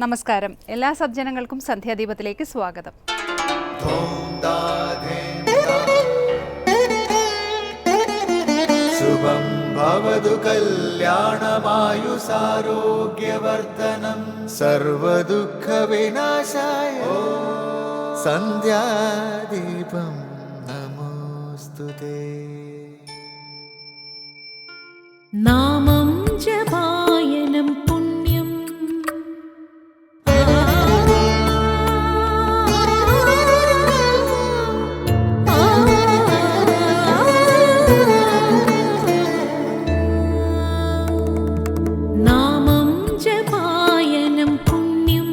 നമസ്കാരം. എല്ലാ സജ്ജനങ്ങൾക്കും സന്ധ്യാദീപത്തിലേക്ക് സ്വാഗതം. ശുഭം ഭവതു കല്യാണമായുസാരോഗ്യവർദ്ധനം സർവദുഃഖ വിനാശായ സന്ധ്യാദീപം നമോസ്തുതേ. നാമം ജപായനം പുണ്യം നാമം ജപായനം പുണ്യം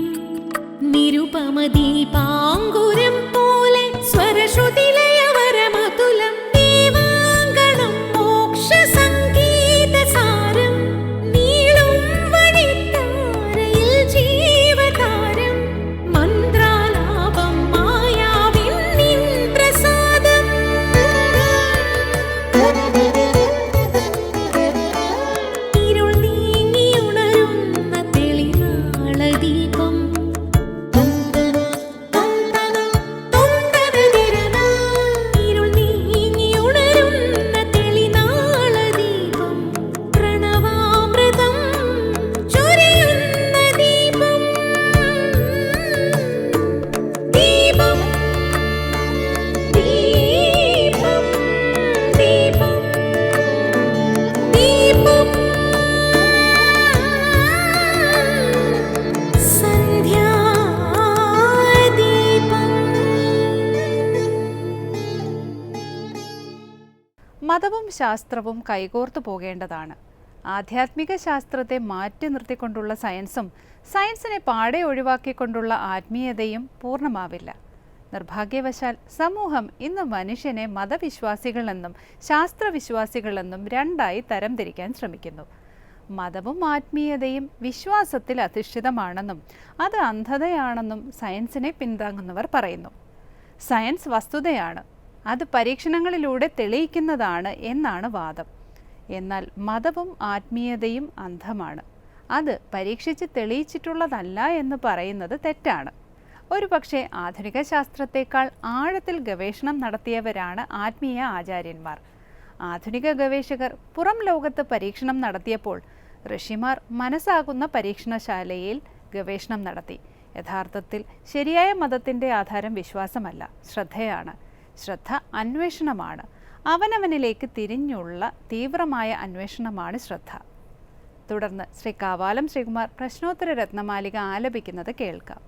നിരുപമദീപാങ്കുരം പോലെ സ്വരശ്രുതിലയവരമതുലം ദീവാങ്കണം മോക്ഷസംഗീതസാരം നീളും വഴിത്താരയിൽ ജീവതാരം മന്ത്രാലാപം മായാവിൻ നിൻ പ്രസാദം ഇരുൾ നീങ്ങിയുണരുന്ന തെളിനാളദീപം ഇരുൾ നീങ്ങിയുണരുന്ന തെളിനാളദീപം പ്രണവാമൃതം ചൊരിയുന്ന ദീപം ദീപം ദീപം ദീപം ദീപം മതവും ശാസ്ത്രവും കൈകോർത്തു പോകേണ്ടതാണ്. ആധ്യാത്മിക ശാസ്ത്രത്തെ മാറ്റി നിർത്തിക്കൊണ്ടുള്ള സയൻസും സയൻസിനെ പാടെ ഒഴിവാക്കിക്കൊണ്ടുള്ള ആത്മീയതയും പൂർണ്ണമാവില്ല. നിർഭാഗ്യവശാൽ സമൂഹം ഇന്ന് മനുഷ്യനെ മതവിശ്വാസികളെന്നും ശാസ്ത്രവിശ്വാസികളെന്നും രണ്ടായി തരംതിരിക്കാൻ ശ്രമിക്കുന്നു. മതവും ആത്മീയതയും വിശ്വാസത്തിൽ അധിഷ്ഠിതമാണെന്നും അത് അന്ധതയാണെന്നും സയൻസിനെ പിന്താങ്ങുന്നവർ പറയുന്നു. സയൻസ് വസ്തുതയാണ്, അത് പരീക്ഷണങ്ങളിലൂടെ തെളിയിക്കുന്നതാണ് എന്നാണ് വാദം. എന്നാൽ മതവും ആത്മീയതയും അന്ധമാണ്, അത് പരീക്ഷിച്ച് തെളിയിച്ചിട്ടുള്ളതല്ല എന്ന് പറയുന്നത് തെറ്റാണ്. ഒരുപക്ഷെ ആധുനിക ശാസ്ത്രത്തെക്കാൾ ആഴത്തിൽ ഗവേഷണം നടത്തിയവരാണ് ആത്മീയ ആചാര്യന്മാർ. ആധുനിക ഗവേഷകർ പുറം ലോകത്ത് പരീക്ഷണം നടത്തിയപ്പോൾ ഋഷിമാർ മനസ്സാകുന്ന പരീക്ഷണശാലയിൽ ഗവേഷണം നടത്തി. യഥാർത്ഥത്തിൽ ശരിയായ മതത്തിൻ്റെ ആധാരം വിശ്വാസമല്ല, ശ്രദ്ധയാണ്. ശ്രദ്ധ അന്വേഷണമാണ്. അവനവനിലേക്ക് തിരിഞ്ഞുള്ള തീവ്രമായ അന്വേഷണമാണ് ശ്രദ്ധ. തുടർന്ന് ശ്രീ കാവാലം ശ്രീകുമാർ പ്രശ്നോത്തര രത്നമാലിക ആലപിക്കുന്നത് കേൾക്കാം.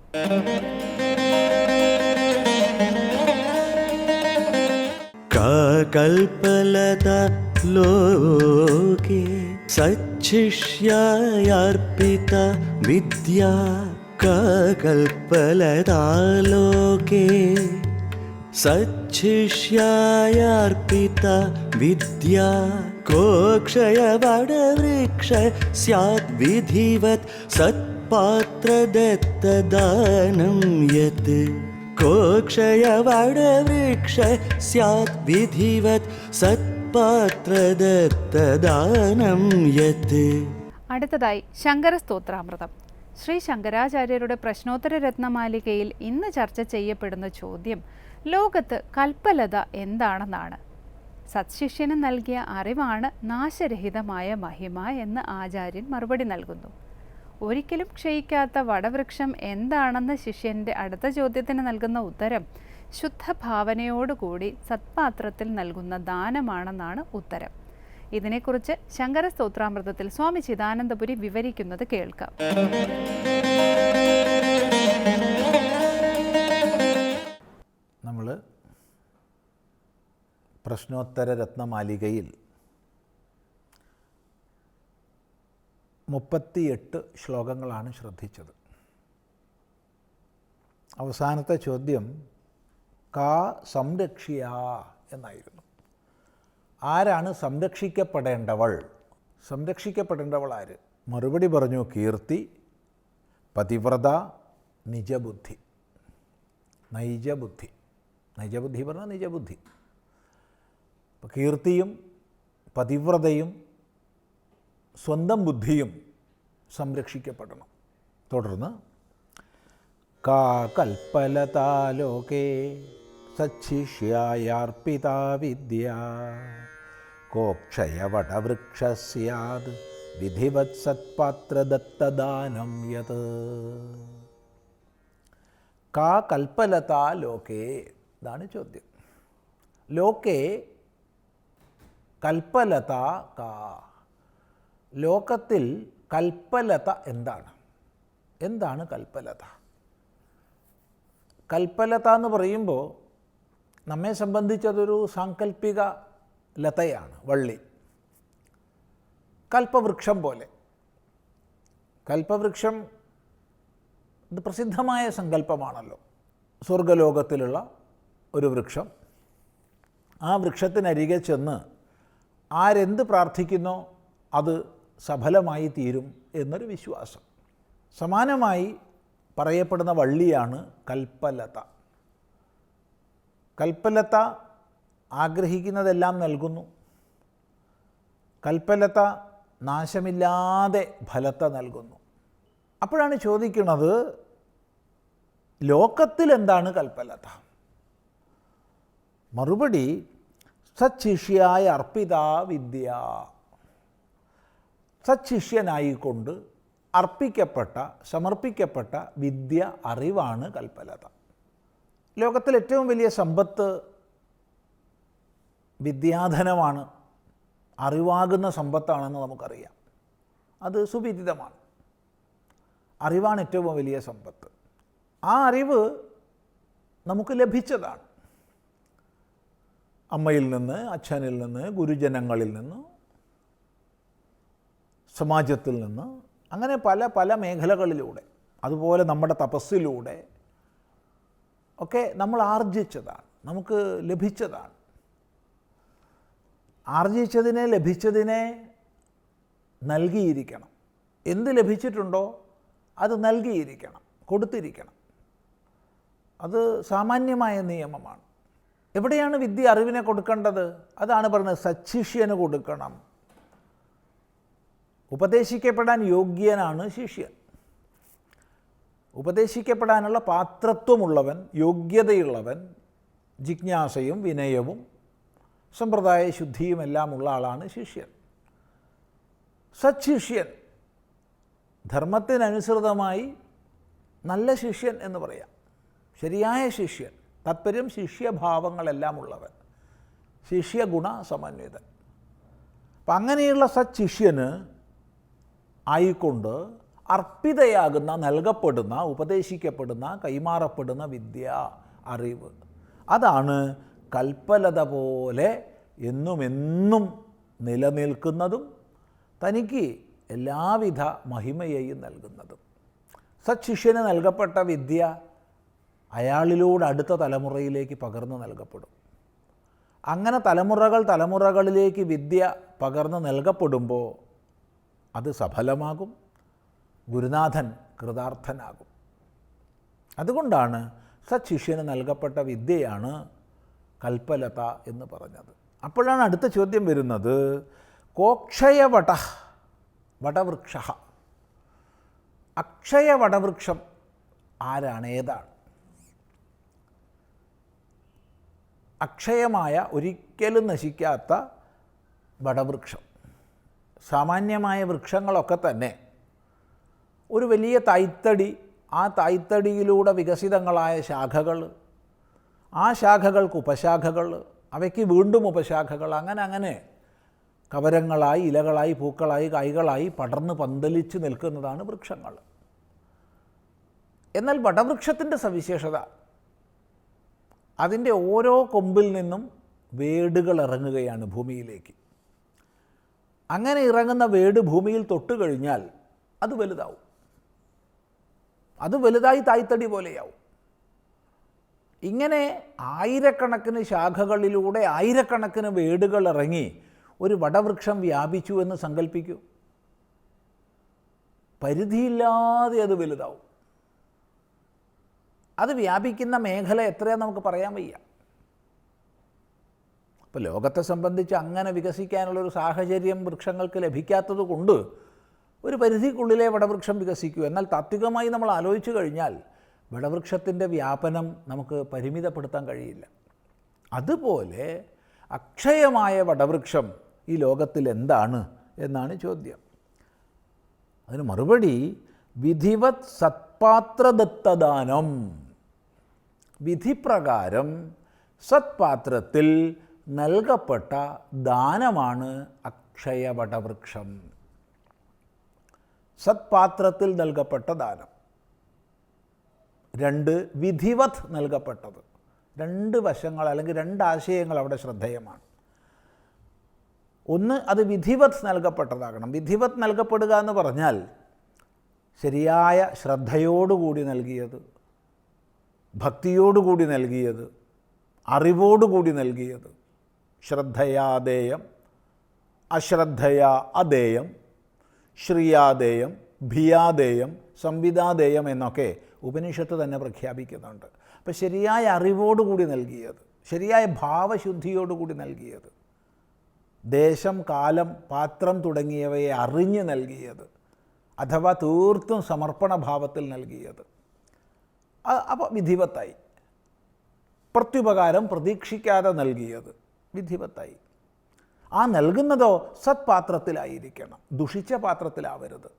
കൽപ്പലതാ ലോകേ സച്ഛിഷ്യായർപ്പിത വിദ്യാ കൽപ്പലതാ ലോകേ സച്ഛിഷ്യായർപ്പിത വിദ്യാ കോക്ഷയവടവൃക്ഷ സ്യാത് വിധിവത് സത്പാത്രദത്തദാനം യത് കോക്ഷയവടവൃക്ഷ സ്യാത് വിധിവത് സത്പാത്രദത്തദാനം യത്. അടുത്തതായി ശങ്കര സ്തോത്രാമൃതം. ശ്രീ ശങ്കരാചാര്യരുടെ പ്രശ്നോത്തര രത്നമാലികയിൽ ഇന്ന് ചർച്ച ചെയ്യപ്പെടുന്ന ചോദ്യം ലോകത്ത് കൽപ്പലത എന്താണെന്നാണ്. സത്ശിഷ്യന് നൽകിയ അറിവാണ് നാശരഹിതമായ മഹിമ എന്ന് ആചാര്യൻ മറുപടി നൽകുന്നു. ഒരിക്കലും ക്ഷയിക്കാത്ത വടവൃക്ഷം എന്താണെന്ന് ശിഷ്യൻ്റെ അടുത്ത ചോദ്യത്തിന് നൽകുന്ന ഉത്തരം ശുദ്ധഭാവനയോടുകൂടി സത്പാത്രത്തിൽ നൽകുന്ന ദാനമാണെന്നാണ് ഉത്തരം. ഇതിനെക്കുറിച്ച് ശങ്കര സ്തോത്രാമൃതത്തിൽ സ്വാമി ചിദാനന്ദപുരി വിവരിക്കുന്നത് കേൾക്കാം. നമ്മൾ പ്രശ്നോത്തര രത്നമാലികയിൽ 38 ശ്ലോകങ്ങളാണ് ശ്രദ്ധിച്ചത്. അവസാനത്തെ ചോദ്യം കാ സംരക്ഷ്യ എന്നായിരുന്നു. ആരാണ് സംരക്ഷിക്കപ്പെടേണ്ടവൾ? സംരക്ഷിക്കപ്പെടേണ്ടവൾ ആര്? മറുപടി പറഞ്ഞു കീർത്തി, പതിവ്രത, നിജബുദ്ധി. നൈജബുദ്ധി, നൈജബുദ്ധി പറഞ്ഞാൽ നിജബുദ്ധി. അപ്പോൾ കീർത്തിയും പതിവ്രതയും സ്വന്തം ബുദ്ധിയും സംരക്ഷിക്കപ്പെടണം. തുടർന്ന് കാ കൽപ്പലതാ ലോകേ സച്ഛിഷ്യായാർപ്പിതാ വിദ്യ കോക്ഷയവടവൃക്ഷ സ്യാദ് വിധിവത് സത്പാത്രദത്തദാനം യത്. കാ കൽപ്പലതാ ലോകേ, ഇതാണ് ചോദ്യം. ലോകേ കൽപ്പലത കാ, ലോകത്തിൽ കൽപ്പലത എന്താണ്? എന്താണ് കൽപ്പലത? കൽപ്പലത എന്ന് പറയുമ്പോൾ നമ്മെ സംബന്ധിച്ചതൊരു സാങ്കല്പിക ലതയാണ്, വള്ളി. കൽപ്പവൃക്ഷം പോലെ. കൽപ്പവൃക്ഷം ഇത് പ്രസിദ്ധമായ സങ്കല്പമാണല്ലോ. സ്വർഗലോകത്തിലുള്ള ഒരു വൃക്ഷം. ആ വൃക്ഷത്തിനരികെ ചെന്ന് ആരെന്ത് പ്രാർത്ഥിക്കുന്നോ അത് സഫലമായി തീരും എന്നൊരു വിശ്വാസം. സമാനമായി പറയപ്പെടുന്ന വള്ളിയാണ് കൽപ്പലത. കൽപ്പലത ആഗ്രഹിക്കുന്നതെല്ലാം നൽകുന്നു. കൽപ്പലത നാശമില്ലാതെ ഫലത്തെ നൽകുന്നു. അപ്പോഴാണ് ചോദിക്കുന്നത്, ലോകത്തിൽ എന്താണ് കൽപ്പലത? മറുപടി, സച്ഛിഷ്യായ അർപ്പിതാ വിദ്യ. സച്ഛിഷ്യനായിക്കൊണ്ട് അർപ്പിക്കപ്പെട്ട, സമർപ്പിക്കപ്പെട്ട വിദ്യ, അറിവാണ് കൽപ്പലത. ലോകത്തിൽ ഏറ്റവും വലിയ സമ്പത്ത് വിദ്യാധനമാണ്, അറിവാകുന്ന സമ്പത്താണെന്ന് നമുക്കറിയാം. അത് സുവിദിതമാണ്. അറിവാണ് ഏറ്റവും വലിയ സമ്പത്ത്. ആ അറിവ് നമുക്ക് ലഭിച്ചതാണ്. അമ്മയിൽ നിന്ന്, അച്ഛനിൽ നിന്ന്, ഗുരുജനങ്ങളിൽ നിന്ന്, സമാജത്തിൽ നിന്ന്, അങ്ങനെ പല പല മേഖലകളിലൂടെ, അതുപോലെ നമ്മുടെ തപസ്സിലൂടെ ഒക്കെ നമ്മൾ ആർജിച്ചതാണ്, നമുക്ക് ലഭിച്ചതാണ്. ആർജിച്ചതിനെ, ലഭിച്ചതിനെ നൽകിയിരിക്കണം. എന്ത് ലഭിച്ചിട്ടുണ്ടോ അത് നൽകിയിരിക്കണം, കൊടുത്തിരിക്കണം. അത് സാമാന്യമായ നിയമമാണ്. എവിടെയാണ് വിദ്യ, അറിവിനെ കൊടുക്കേണ്ടത്? അതാണ് പറഞ്ഞത്, സച്ഛിഷ്യന് കൊടുക്കണം. ഉപദേശിക്കപ്പെടാൻ യോഗ്യനാണ് ശിഷ്യൻ. ഉപദേശിക്കപ്പെടാനുള്ള പാത്രത്വമുള്ളവൻ, യോഗ്യതയുള്ളവൻ, ജിജ്ഞാസയും വിനയവും സമ്പ്രദായ ശുദ്ധിയും എല്ലാം ഉള്ള ആളാണ് ശിഷ്യൻ. സച്ഛിഷ്യൻ, ധർമ്മത്തിനനുസൃതമായി നല്ല ശിഷ്യൻ എന്ന് പറയാം. ശരിയായ ശിഷ്യൻ, താത്പര്യം ശിഷ്യഭാവങ്ങളെല്ലാം ഉള്ളവൻ, ശിഷ്യഗുണ സമന്വിതൻ. അപ്പം അങ്ങനെയുള്ള സച്ഛിഷ്യന് ആയിക്കൊണ്ട് അർപ്പിതയാകുന്ന, നൽകപ്പെടുന്ന, ഉപദേശിക്കപ്പെടുന്ന, കൈമാറപ്പെടുന്ന വിദ്യ, അറിവ്, അതാണ് കൽപ്പലത പോലെ എന്നുമെന്നും നിലനിൽക്കുന്നതും തനിക്ക് എല്ലാവിധ മഹിമയെയും നൽകുന്നതും. സച്ഛിഷ്യന് നൽകപ്പെട്ട വിദ്യ അയാളിലൂടെ അടുത്ത തലമുറയിലേക്ക് പകർന്നു നൽകപ്പെടും. അങ്ങനെ തലമുറകളിലേക്ക് വിദ്യ പകർന്നു നൽകപ്പെടുമ്പോൾ അത് സഫലമാകും, ഗുരുനാഥൻ കൃതാർത്ഥനാകും. അതുകൊണ്ടാണ് സച്ഛിഷ്യന് നൽകപ്പെട്ട വിദ്യയാണ് കൽപ്പലത എന്ന് പറഞ്ഞത്. അപ്പോഴാണ് അടുത്ത ചോദ്യം വരുന്നത്, കോക്ഷയവട വടവൃക്ഷ. അക്ഷയ വടവൃക്ഷം ആരാണ്, ഏതാണ്? അക്ഷയമായ, ഒരിക്കലും നശിക്കാത്ത വടവൃക്ഷം. സാമാന്യമായ വൃക്ഷങ്ങളൊക്കെ തന്നെ ഒരു വലിയ തായ്തടി, ആ തായ്തടിയിലൂടെ വികസിതങ്ങളായ ശാഖകൾ, ആ ശാഖകൾക്ക് ഉപശാഖകൾ, അവയ്ക്ക് വീണ്ടും ഉപശാഖകൾ, അങ്ങനെ കവരങ്ങളായി, ഇലകളായി, പൂക്കളായി, കായ്കളായി പടർന്ന് പന്തലിച്ച് നിൽക്കുന്നതാണ് വൃക്ഷങ്ങൾ. എന്നാൽ വടവൃക്ഷത്തിൻ്റെ സവിശേഷത, അതിൻ്റെ ഓരോ കൊമ്പിൽ നിന്നും വേടുകൾ ഇറങ്ങുകയാണ് ഭൂമിയിലേക്ക്. അങ്ങനെ ഇറങ്ങുന്ന വേട് ഭൂമിയിൽ തൊട്ട് കഴിഞ്ഞാൽ അത് വലുതാവും. അത് വലുതായി തായ്തടി പോലെയാവും. ഇങ്ങനെ ആയിരക്കണക്കിന് ശാഖകളിലൂടെ ആയിരക്കണക്കിന് വേടുകൾ ഇറങ്ങി ഒരു വടവൃക്ഷം വ്യാപിച്ചു എന്ന് സങ്കല്പിക്കൂ. പരിധിയില്ലാതെ അത് വലുതാവും. അത് വ്യാപിക്കുന്ന മേഖല എത്രയാണെന്ന് നമുക്ക് പറയാൻ വയ്യ. അപ്പോൾ ലോകത്തെ സംബന്ധിച്ച് അങ്ങനെ വികസിക്കാനുള്ളൊരു സാഹചര്യം വൃക്ഷങ്ങൾക്ക് ലഭിക്കാത്തത് കൊണ്ട് ഒരു പരിധിക്കുള്ളിലെ വടവൃക്ഷം വികസിക്കൂ. എന്നാൽ താത്വികമായി നമ്മൾ ആലോചിച്ചു കഴിഞ്ഞാൽ വടവൃക്ഷത്തിൻ്റെ വ്യാപനം നമുക്ക് പരിമിതപ്പെടുത്താൻ കഴിയില്ല. അതുപോലെ അക്ഷയമായ വടവൃക്ഷം ഈ ലോകത്തിൽ എന്താണ് എന്നാണ് ചോദ്യം. അതിന് മറുപടി വിധിവത് സത്പാത്രദത്തദാനം. വിധിപ്രകാരം സത്പാത്രത്തിൽ നൽകപ്പെട്ട ദാനമാണ് അക്ഷയ വടവൃക്ഷം. സത്പാത്രത്തിൽ നൽകപ്പെട്ട ദാനം. 2 വിധിവത് നൽകപ്പെട്ടത്. 2 വശങ്ങൾ അല്ലെങ്കിൽ 2 ആശയങ്ങൾ അവിടെ ശ്രദ്ധേയമാണ്. ഒന്ന്, അത് വിധിവത് നൽകപ്പെട്ടതാകണം. വിധിവത് നൽകപ്പെടുക എന്ന് പറഞ്ഞാൽ ശരിയായ ശ്രദ്ധയോടുകൂടി നൽകിയത്, ഭക്തിയോടുകൂടി നൽകിയത്, അറിവോടുകൂടി നൽകിയത്. ശ്രദ്ധയാദേയം, അശ്രദ്ധയാ അദേയം, ശ്രിയാദേയം, ഭിയാദേയം, സംവിദാദേയം എന്നൊക്കെ ഉപനിഷത്ത് തന്നെ പ്രഖ്യാപിക്കുന്നുണ്ട്. അപ്പോൾ ശരിയായ അറിവോടുകൂടി നൽകിയത്, ശരിയായ ഭാവശുദ്ധിയോടുകൂടി നൽകിയത്, ദേശം, കാലം, പാത്രം തുടങ്ങിയവയെ അറിഞ്ഞ് നൽകിയത്, അഥവാ തീർത്തും സമർപ്പണ ഭാവത്തിൽ നൽകിയത്. അപ്പോൾ വിധിവത്തായി. പ്രത്യുപകാരം പ്രതീക്ഷിക്കാതെ നൽകിയത് വിധിവത്തായി. ആ നൽകുന്നതോ സത്പാത്രത്തിലായിരിക്കണം, ദുഷിച്ച പാത്രത്തിലാവരുത്.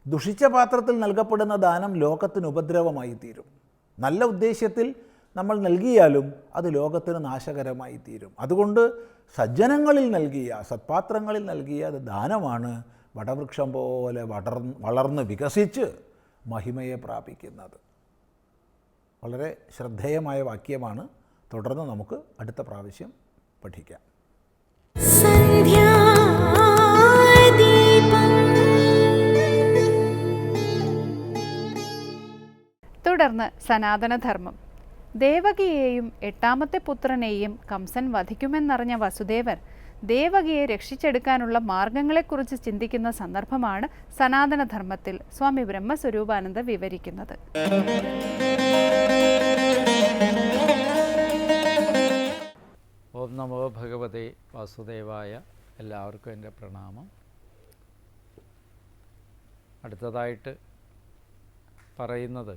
ദുഷിച്ച പാത്രത്തിൽ നൽകപ്പെടുന്ന ദാനം ലോകത്തിന് ഉപദ്രവമായി തീരും. നല്ല ഉദ്ദേശ്യത്തിൽ നമ്മൾ നൽകിയാലും അത് ലോകത്തിന് നാശകരമായി തീരും. അതുകൊണ്ട് സജ്ജനങ്ങളിൽ നൽകിയ, സത്പാത്രങ്ങളിൽ നൽകിയ ദാനമാണ് വടവൃക്ഷം പോലെ വളർന്ന് വികസിച്ച് മഹിമയെ പ്രാപിക്കുന്നത്. വളരെ ശ്രദ്ധേയമായ വാക്യമാണ്. തുടർന്ന് നമുക്ക് അടുത്ത പ്രാവശ്യം പഠിക്കാം. തുടർന്ന് സനാതനധർമ്മം. ദേവകിയെയും 8ാമത്തെ പുത്രനെയും കംസൻ വധിക്കുമെന്നറിഞ്ഞ വസുദേവർ ദേവകിയെ രക്ഷിച്ചെടുക്കാനുള്ള മാർഗങ്ങളെക്കുറിച്ച് ചിന്തിക്കുന്ന സന്ദർഭമാണ് സനാതനധർമ്മത്തിൽ സ്വാമി ബ്രഹ്മസ്വരൂപാനന്ദ വിവരിക്കുന്നത്. ഓം നമോ ഭഗവതേ വാസുദേവായ. എല്ലാവർക്കും എൻ്റെ പ്രണാമം. അടുത്തതായിട്ട് പറയുന്നത്,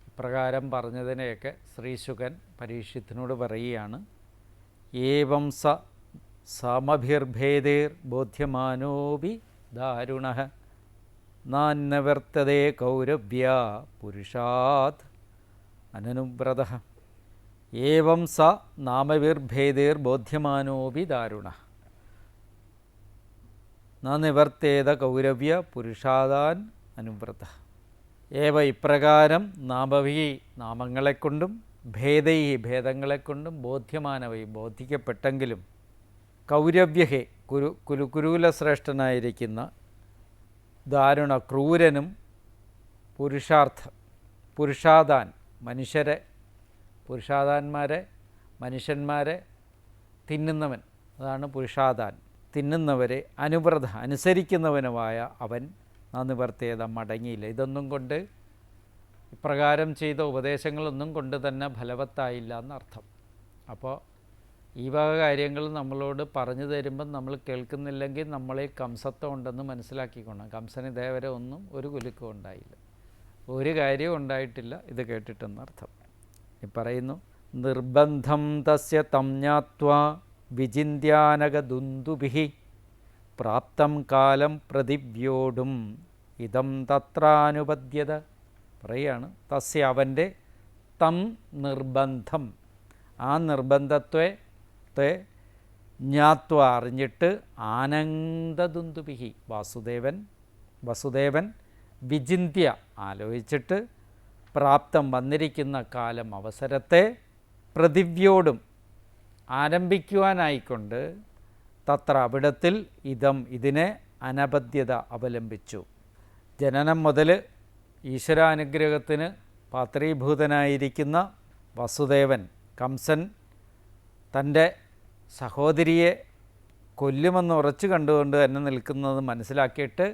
ഇപ്രകാരം പറഞ്ഞതിനെയൊക്കെ ശ്രീശുകൻ പരീക്ഷിത്തിനോട് പറയുകയാണ്. ഏവം സമഭിർഭേദേർ ബോധ്യമാനോപി ദാരുണഃ നാന്യവർത്തതേ കൗരവ്യ പുരുഷാത് അനനുവ്രതഃ. ഏവം നാമവിർഭേദേർ ബോധ്യമാനോപി ദാരുണഃ നിവർത്തേത കൗരവ്യ പുരുഷാദാൻ അനുവ്രതഃ. ഏവ ഇപ്രകാരം നാമവി നാമങ്ങളെക്കൊണ്ടും ഭേദൈ ഭേദങ്ങളെക്കൊണ്ടും ബോധ്യമാനവൈ ബോധിക്കപ്പെട്ടെങ്കിലും കൗരവ്യഹേ കുരുകുലശ്രേഷ്ഠനായിരിക്കുന്ന ദാരുണ ക്രൂരനും പുരുഷാദാൻ മനുഷ്യന്മാരെ തിന്നുന്നവൻ, അതാണ് പുരുഷാദാൻ, തിന്നുന്നവരെ അനുവ്രത അനുസരിക്കുന്നവനുമായ അവൻ നിവർത്തിയത മടങ്ങിയില്ല. ഇതൊന്നും കൊണ്ട്, ഇപ്രകാരം ചെയ്ത ഉപദേശങ്ങളൊന്നും കൊണ്ട് തന്നെ ഫലവത്തായില്ല എന്നർത്ഥം. അപ്പോൾ ഈ വക കാര്യങ്ങൾ നമ്മളോട് പറഞ്ഞു തരുമ്പം നമ്മൾ കേൾക്കുന്നില്ലെങ്കിൽ നമ്മളെ കംസത്വം ഉണ്ടെന്ന് മനസ്സിലാക്കിക്കൊള്ളാം. കംസന് ഇതേവരെ ഒന്നും ഒരു കുലുക്കം ഉണ്ടായില്ല, ഒരു കാര്യവും ഉണ്ടായിട്ടില്ല ഇത് കേട്ടിട്ടെന്നർത്ഥം. ഈ പറയുന്നു, നിർബന്ധം തസ്യ തം ജ്ഞാത്വാ വിചിന്യാനകദുന്ദുഭിഃ പ്രാപ്തം കാലം പ്രതിവ്യോടും ഇതം തത്രാനുപദ്യത. പറയുകയാണ്, തസ്യ അവൻ്റെ തം നിർബന്ധം, ആ നിർബന്ധത്തെ ജ്ഞാത്വ അറിഞ്ഞിട്ട് ആനന്ദദുന്ദുഭിഃ വസുദേവൻ വിചിന്യ ആലോചിച്ചിട്ട് പ്രാപ്തം വന്നിരിക്കുന്ന കാലം അവസരത്തെ പ്രതിവ്യോടും ആരംഭിക്കുവാനായിക്കൊണ്ട് തത്ര അവിടത്തിൽ ഇതിനെ അനബദ്ധ്യത അവലംബിച്ചു. ജനനം മുതൽ ഈശ്വരാനുഗ്രഹത്തിന് പാത്രീഭൂതനായിരിക്കുന്ന വസുദേവൻ, കംസൻ തൻ്റെ സഹോദരിയെ കൊല്ലുമെന്ന് ഉറച്ചു കണ്ടുകൊണ്ട് തന്നെ നിൽക്കുന്നത് മനസ്സിലാക്കിയിട്ട്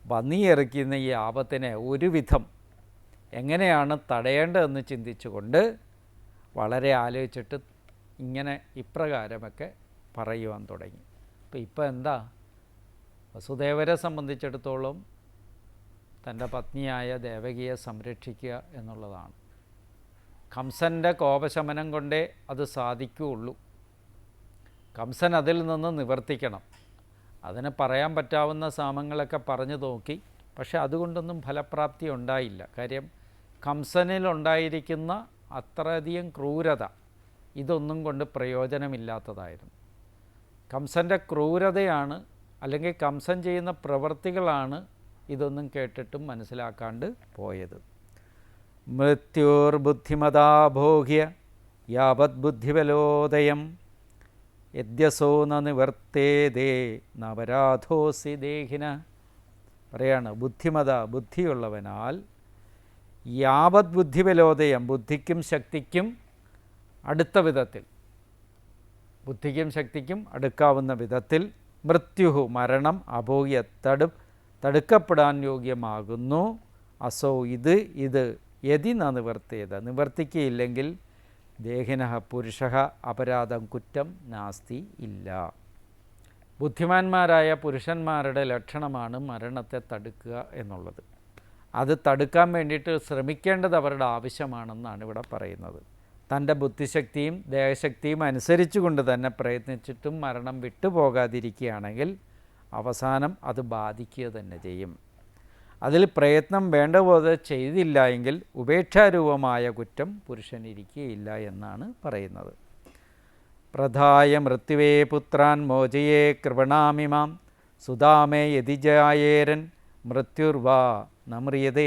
വന്നിയിറക്കുന്ന ഈ ആപത്തിനെ ഒരുവിധം എങ്ങനെയാണ് തടയേണ്ടതെന്ന് ചിന്തിച്ചുകൊണ്ട് വളരെ ആലോചിച്ചിട്ട് ഇങ്ങനെ ഇപ്രകാരമൊക്കെ പറയുവാൻ തുടങ്ങി. ഇപ്പോൾ എന്താ, വസുദേവരെ സംബന്ധിച്ചിടത്തോളം തൻ്റെ പത്നിയായ ദേവകിയെ സംരക്ഷിക്കുക എന്നുള്ളതാണ്. കംസൻ്റെ കോപശമനം കൊണ്ടേ അത് സാധിക്കുകയുള്ളൂ. കംസൻ അതിൽ നിന്ന് നിവർത്തിക്കണം. അതിന് പറയാൻ പറ്റാവുന്ന സാമങ്ങളൊക്കെ പറഞ്ഞു നോക്കി, പക്ഷെ അതുകൊണ്ടൊന്നും ഫലപ്രാപ്തി ഉണ്ടായില്ല. കാര്യം കംസനിലുണ്ടായിരിക്കുന്ന അത്രയധികം ക്രൂരത ഇതൊന്നും കൊണ്ട് പ്രയോജനമില്ലാത്തതായിരുന്നു. കംസൻ്റെ ക്രൂരതയാണ്, അല്ലെങ്കിൽ കംസൻ ചെയ്യുന്ന പ്രവൃത്തികളാണ് ഇതൊന്നും കേട്ടിട്ടും മനസ്സിലാക്കാണ്ട് പോയത്. മൃത്യോർബുദ്ധിമതാഭോഗ്യ യാവത് ബുദ്ധിബലോദയം യദ്യസോ ന നിവർത്തേതേ നവരാധോസി ദേഹിന. പറയാണ്, ബുദ്ധിയുള്ളവനാൽ യാവത് ബുദ്ധിബലോദയം, ബുദ്ധിക്കും ശക്തിക്കും അടുക്കാവുന്ന വിധത്തിൽ മൃത്യുഹു മരണം അഭോഗ്യ തടുക്കപ്പെടാൻ യോഗ്യമാകുന്നു. അസോ ഇത് യതി ന നിവർത്തേത, നിവർത്തിക്കുകയില്ലെങ്കിൽ ദേഹിന പുരുഷ അപരാധം കുറ്റം നാസ്തി ഇല്ല. ബുദ്ധിമാന്മാരായ പുരുഷന്മാരുടെ ലക്ഷണമാണ് മരണത്തെ തടുക്കുക എന്നുള്ളത്. അത് തടുക്കാൻ വേണ്ടിയിട്ട് ശ്രമിക്കേണ്ടത് അവരുടെ ആവശ്യമാണെന്നാണ് ഇവിടെ പറയുന്നത്. തൻ്റെ ബുദ്ധിശക്തിയും ദേഹശക്തിയും അനുസരിച്ചുകൊണ്ട് തന്നെ പ്രയത്നിച്ചിട്ടും മരണം വിട്ടുപോകാതിരിക്കുകയാണെങ്കിൽ അവസാനം അത് ബാധിക്കുക തന്നെ ചെയ്യും. അതിൽ പ്രയത്നം വേണ്ട പോലെ ചെയ്തില്ല എങ്കിൽ ഉപേക്ഷാരൂപമായ കുറ്റം പുരുഷനിരിക്കുകയില്ല എന്നാണ് പറയുന്നത്. പ്രധായ മൃത്യുവേ പുത്രാൻ മോചയേ കൃപണാമിമാം സുധാമേ യതിജായേരൻ മൃത്യുർവാ മ്രിയേത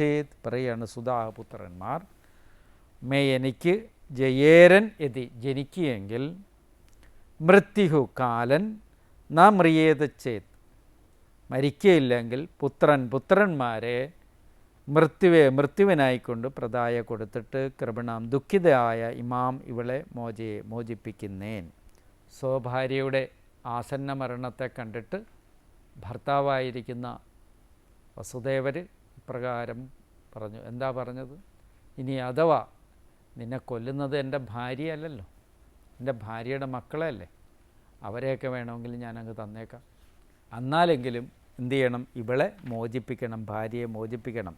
ചേത്. പറയാണ് സുധാപുത്രന്മാർ, എനിക്ക് ജയേരൻ യതി ജനിക്കുകയെങ്കിൽ മൃത്യുഹു കാലൻ ന മ്രിയേത ചേത് മരിക്കയില്ലെങ്കിൽ പുത്രന്മാരെ മൃത്യുവിനായിക്കൊണ്ട് പ്രദായ കൊടുത്തിട്ട് കൃപണാം ദുഃഖിതയായ ഇമാം ഇവളെ മോചിപ്പിക്കുന്നേൻ. സ്വഭാര്യയുടെ ആസന്ന മരണത്തെ കണ്ടിട്ട് ഭർത്താവായിരിക്കുന്ന വസുദേവർ ഇപ്രകാരം പറഞ്ഞു. എന്താ പറഞ്ഞത്? ഇനി അഥവാ നിന്നെ കൊല്ലുന്നത് എൻ്റെ ഭാര്യയല്ലല്ലോ, എൻ്റെ ഭാര്യയുടെ മക്കളല്ലേ, അവരെയൊക്കെ വേണമെങ്കിൽ ഞാനങ്ങ് തന്നേക്കാം. എന്നാലെങ്കിലും എന്തു ചെയ്യണം? ഇവളെ മോചിപ്പിക്കണം, ഭാര്യയെ മോചിപ്പിക്കണം.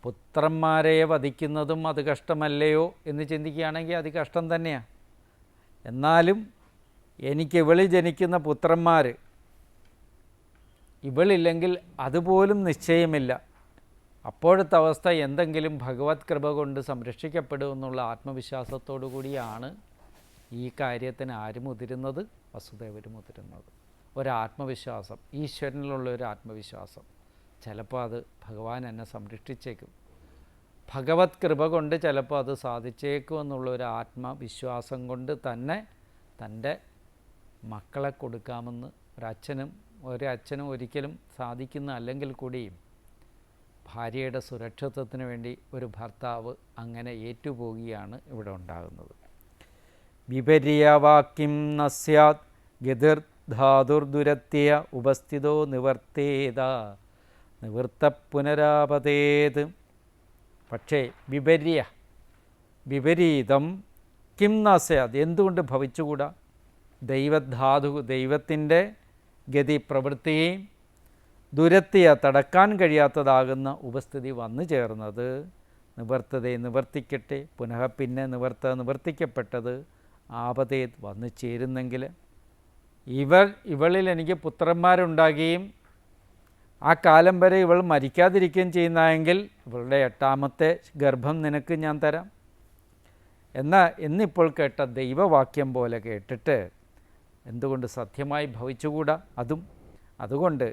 പുത്രന്മാരെ വധിക്കുന്നതും അത് കഷ്ടമല്ലയോ എന്ന് ചിന്തിക്കുകയാണെങ്കിൽ അത് കഷ്ടം തന്നെയാണ്. എന്നാലും എനിക്ക് ഇവളിൽ ജനിക്കുന്ന പുത്രന്മാർ ഇവളില്ലെങ്കിൽ അതുപോലും നിശ്ചയമില്ല. അപ്പോഴത്തെ അവസ്ഥ എന്തെങ്കിലും ഭഗവത് കൃപ കൊണ്ട് സംരക്ഷിക്കപ്പെടുമെന്നുള്ള ആത്മവിശ്വാസത്തോടു കൂടിയാണ് ഈ കാര്യത്തിന് ആര് മുതിരുന്നത്? വസുദേവർ മുതിരുന്നത്. ഒരാത്മവിശ്വാസം, ഈശ്വരനിലുള്ള ഒരു ആത്മവിശ്വാസം. ചിലപ്പോൾ അത് ഭഗവാൻ എന്നെ സംരക്ഷിച്ചേക്കും, ഭഗവത് കൃപ കൊണ്ട് ചിലപ്പോൾ അത് സാധിച്ചേക്കും എന്നുള്ളൊരു ആത്മവിശ്വാസം കൊണ്ട് തന്നെ തൻ്റെ മക്കളെ കൊടുക്കാമെന്ന് ഒരച്ഛനും ഒരിക്കലും സാധിക്കുന്ന അല്ലെങ്കിൽ കൂടിയും ഭാര്യയുടെ സുരക്ഷിതത്വത്തിന് വേണ്ടി ഒരു ഭർത്താവ് അങ്ങനെ ഏറ്റുപോകുകയാണ് ഇവിടെ ഉണ്ടാകുന്നത്. വിപര്യവാക്യം നസ്യാത് ഗതിർ ധാതുർദുരത്യ ഉപസ്ഥിതോ നിവർത്തേത നിവൃത്ത പുനരാപതേത്. പക്ഷേ വിപരീതം കിം നസ്യാത് എന്തുകൊണ്ട് ഭവിച്ചുകൂടാ? ദൈവത്തിൻ്റെ ഗതി പ്രവൃത്തിയെയും ദുരത്തിയ തടക്കാൻ കഴിയാത്തതാകുന്ന ഉപസ്ഥിതി വന്നു ചേർന്നത് നിവർത്തിക്കട്ടെ. പുനഃ പിന്നെ നിവർത്തിക്കപ്പെട്ടത് ആപതേ വന്നു ചേരുന്നെങ്കിൽ ഇവളിൽ എനിക്ക് പുത്രന്മാരുണ്ടാകുകയും ആ കാലം വരെ ഇവൾ മരിക്കാതിരിക്കുകയും ചെയ്യുന്നതെങ്കിൽ ഇവളുടെ 8ാമത്തെ ഗർഭം നിനക്ക് ഞാൻ തരാം. എന്നിപ്പോൾ കേട്ട ദൈവവാക്യം പോലെ കേട്ടിട്ട് എന്തുകൊണ്ട് സത്യമായി ഭവിച്ചുകൂടാ? അതുകൊണ്ട്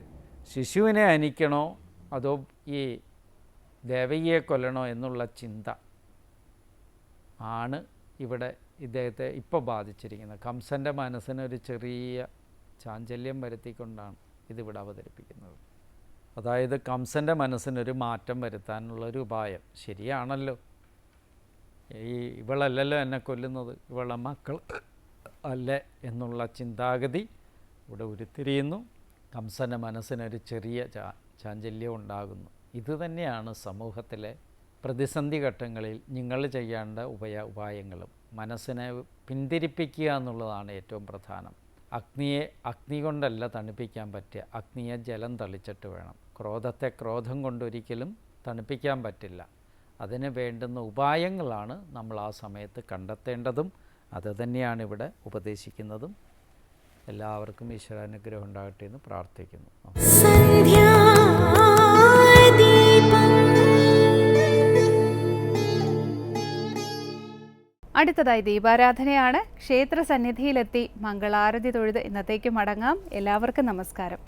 ശിശുവിനെ ഹനിക്കണോ അതോ ഈ ദേവകിയെ കൊല്ലണോ എന്നുള്ള ചിന്ത ആണ് ഇവിടെ ഇദ്ദേഹത്തെ ഇപ്പോൾ ബാധിച്ചിരിക്കുന്നത്. കംസൻ്റെ മനസ്സിനൊരു ചെറിയ ചാഞ്ചല്യം വരുത്തിക്കൊണ്ടാണ് ഇതിവിടെ അവതരിപ്പിക്കുന്നത്. അതായത് കംസൻ്റെ മനസ്സിനൊരു മാറ്റം വരുത്താനുള്ളൊരു ഉപായം. ശരിയാണല്ലോ, ഇവളല്ലല്ലോ എന്നെ കൊല്ലുന്നത്, ഇവളെ മക്കൾ അല്ലേ എന്നുള്ള ചിന്താഗതി ഇവിടെ ഉരുത്തിരിയുന്നു. കംസൻ്റെ മനസ്സിനൊരു ചെറിയ ചാഞ്ചല്യം ഉണ്ടാകുന്നു. ഇതുതന്നെയാണ് സമൂഹത്തിലെ പ്രതിസന്ധി ഘട്ടങ്ങളിൽ നിങ്ങൾ ചെയ്യേണ്ട ഉപായങ്ങളും. മനസ്സിനെ പിന്തിരിപ്പിക്കുക എന്നുള്ളതാണ് ഏറ്റവും പ്രധാനം. അഗ്നി കൊണ്ടല്ല തണുപ്പിക്കാൻ പറ്റുക, അഗ്നിയെ ജലം തളിച്ചിട്ട് വേണം. ക്രോധത്തെ ക്രോധം കൊണ്ടൊരിക്കലും തണുപ്പിക്കാൻ പറ്റില്ല. അതിന് വേണ്ടുന്ന ഉപായങ്ങളാണ് നമ്മൾ ആ സമയത്ത് കണ്ടെത്തേണ്ടതും. അത് തന്നെയാണ് ഇവിടെ ഉപദേശിക്കുന്നതും. എല്ലാവർക്കും ഈശ്വരാനുഗ്രഹം ഉണ്ടാകട്ടെ എന്ന് പ്രാർത്ഥിക്കുന്നു. അടുത്തതായി ദീപാരാധനയാണ്. ക്ഷേത്ര സന്നിധിയിലെത്തി മംഗളാരതി തൊഴുത് ഇന്നത്തേക്ക് മടങ്ങാം. എല്ലാവർക്കും നമസ്കാരം.